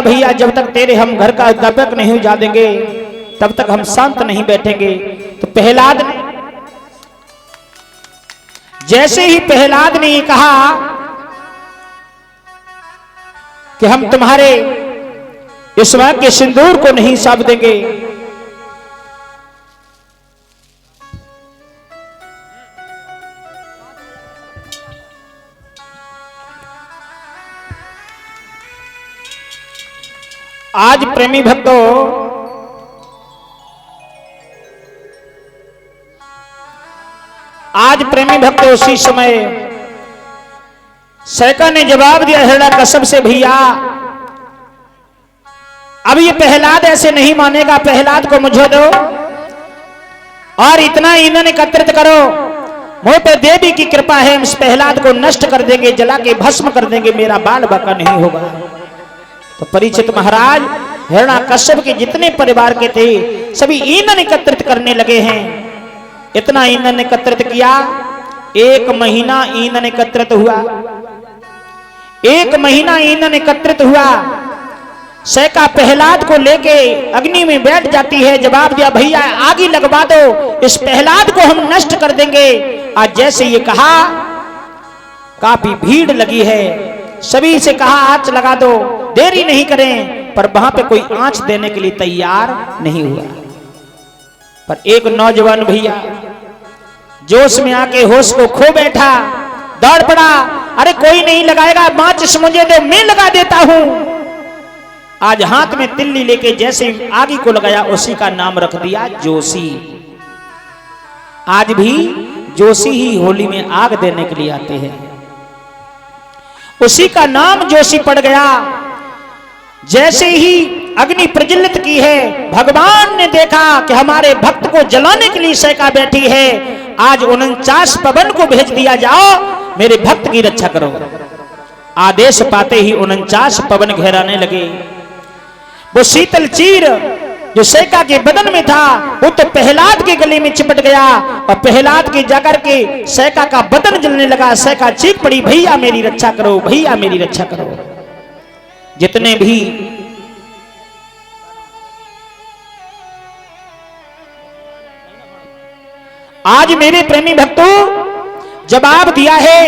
भैया जब तक तेरे हम घर का अध्यापक नहीं उजा देंगे तब तक हम शांत नहीं बैठेंगे। तो प्रहलाद ने जैसे ही प्रहलाद ने ये कहा कि हम तुम्हारे इस वक्त के सिंदूर को नहीं साफ देंगे, आज प्रेमी भक्तों उसी समय सैका ने जवाब दिया हिरण्यकश्यप से, भैया अब ये प्रहलाद ऐसे नहीं मानेगा, प्रहलाद को मुझे दो और इतना ईंधन एकत्रित करो, मुझ पे देवी की कृपा है, इस प्रहलाद को नष्ट कर देंगे, जला के भस्म कर देंगे, मेरा बाल बाका नहीं होगा। तो परीक्षित महाराज हिरण्यकश्यप के जितने परिवार के थे सभी ईंधन एकत्रित करने लगे हैं। इतना ईंधन एकत्रित किया, 1 महीना ईंधन एकत्रित हुआ, 1 महीना ईंधन एकत्रित हुआ। सैका प्रहलाद को लेके अग्नि में बैठ जाती है, जवाब दिया भैया आग ही लगवा दो, इस प्रहलाद को हम नष्ट कर देंगे। आज जैसे ये कहा काफी भीड़ लगी है, सभी से कहा आंच लगा दो, देरी नहीं करें, पर वहां पे कोई आंच देने के लिए तैयार नहीं हुआ। पर एक नौजवान भैया जोश में आके होश को खो बैठा, दौड़ पड़ा, अरे कोई नहीं लगाएगा, माचिस मुझे दो, मैं लगा देता हूं। आज हाथ में तिल्ली लेके जैसे आगे को लगाया उसी का नाम रख दिया जोशी। आज भी जोशी ही होली में आग देने के लिए आते हैं, उसी का नाम जोशी पड़ गया। जैसे ही अग्नि प्रज्वलित की है, भगवान ने देखा कि हमारे भक्त को जलाने के लिए सैका बैठी है, आज 49 पवन को भेज दिया, जाओ मेरे भक्त की रक्षा करो। आदेश पाते ही 49 पवन घेराने लगे। वो शीतल चीर जो सैका के बदन में था वो तो प्रहलाद के गले में चिपट गया और प्रहलाद के जाकर के सैका का बदन जलने लगा। सैका चीख पड़ी, भैया मेरी रक्षा करो, भैया मेरी रक्षा करो। जितने भी आज मेरे प्रेमी भक्तों जवाब दिया है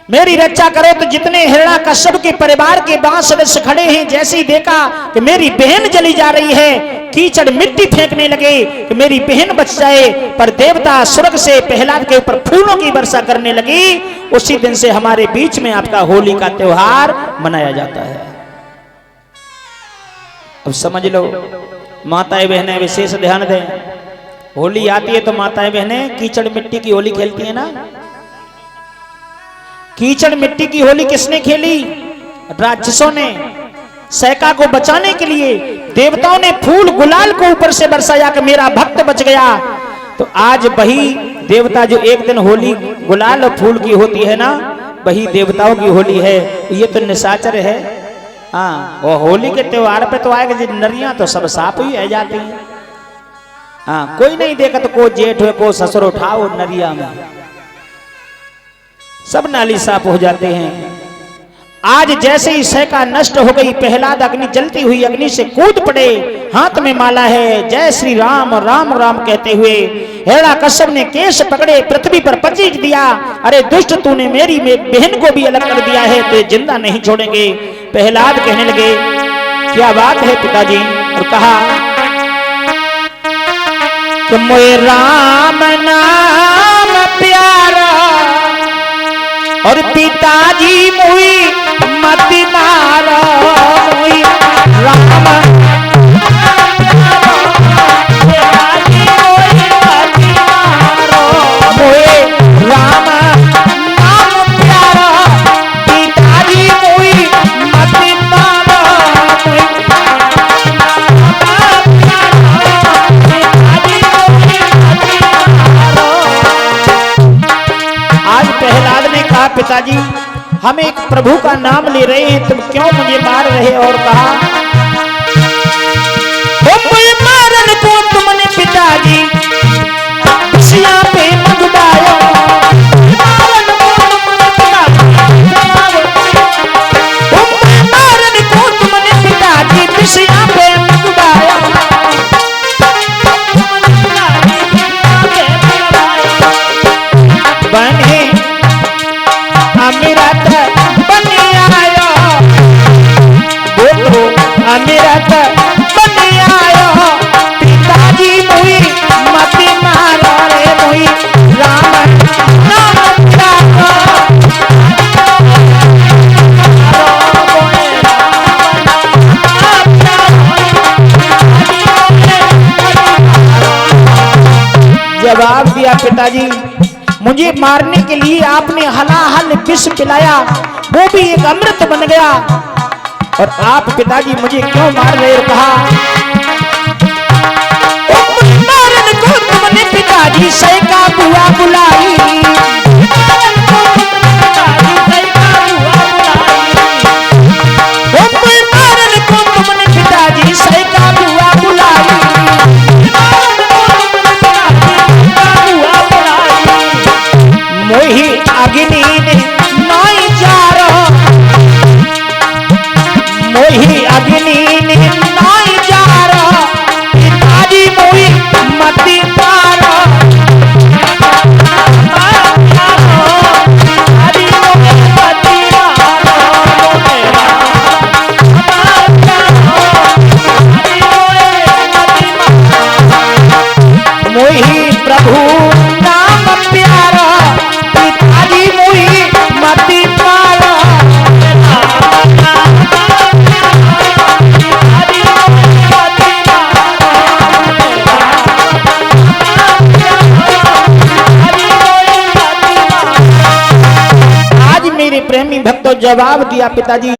मेरी रक्षा करो, तो जितने हिरण्यकश्यप के परिवार के 5 सदस्य खड़े हैं, जैसे ही देखा कि मेरी बहन जली जा रही है, कीचड़ मिट्टी फेंकने लगे कि मेरी बहन बच जाए। पर देवता स्वर्ग से प्रहलाद के ऊपर फूलों की वर्षा करने लगी। उसी दिन से हमारे बीच में आपका होली का त्योहार मनाया जाता है। अब समझ लो माताएं बहनें विशेष ध्यान दें, होली आती है तो माताएं बहनें कीचड़ मिट्टी की होली खेलती है ना। कीचड़ मिट्टी की होली किसने खेली? राक्षसों ने। सैका को बचाने के लिए देवताओं ने फूल गुलाल को ऊपर से बरसाया कि मेरा भक्त बच गया। तो आज वही देवता जो एक दिन होली गुलाल और फूल की होती है ना, वही देवताओं की होली है। ये तो निशाचर है। हाँ, वो होली के त्योहार पे तो आएगा, नरियां तो सब साफ ही रह जाती हैं। हाँ, कोई नहीं देखा तो को जेठ हो को ससुर उठाओ नरिया में, सब नाली साफ हो जाते हैं। आज जैसे ही सैका नष्ट हो गई, प्रहलाद अग्नि जलती हुई अग्नि से कूद पड़े, हाथ में माला है, जय श्री राम राम राम कहते हुए हिरण्यकश्यप ने केश पकड़े पृथ्वी पर पचीच दिया। अरे दुष्ट, तूने मेरी बहन को भी अलग कर दिया है, तो जिंदा नहीं छोड़ेंगे। प्रहलाद कहने लगे क्या बात है पिताजी, और कहा कि मोए राम नाम प्यारा और पिताजी मुई मत मारो, मुई राम पिताजी मुई मत मारो, मुई राम नाम प्यारा पिताजी मुई मत मारो, मुई पिताजी हम एक प्रभु का नाम ले रहे हैं, तुम क्यों मुझे मार रहे? और कहा मारन को तुमने पिताजी पे मंगवायो, मारन को तुमने अमृत बन आयो पिताजी मुई मत मारो रे मुई राम नाम प्यारो जवाब दिया पिताजी मुझे मारने के लिए आपने हलाहल विष पिलाया, वो भी एक अमृत बन गया, और आप पिताजी मुझे क्यों मार रहे हो? कहा मारने को तुमने पिताजी सैका बुआ बुलाई, मारने को तुमने पिताजी सैका बुआ बुलाई, मोही अग्नि ने नाई जारो, मोही अग्नि ने नाई जारो पिताजी मोही मती पारो, मोही प्रभु नाम प्यारा पिताजी मोही मती पारो, आज मेरे प्रेमी भक्तों जवाब दिया पिताजी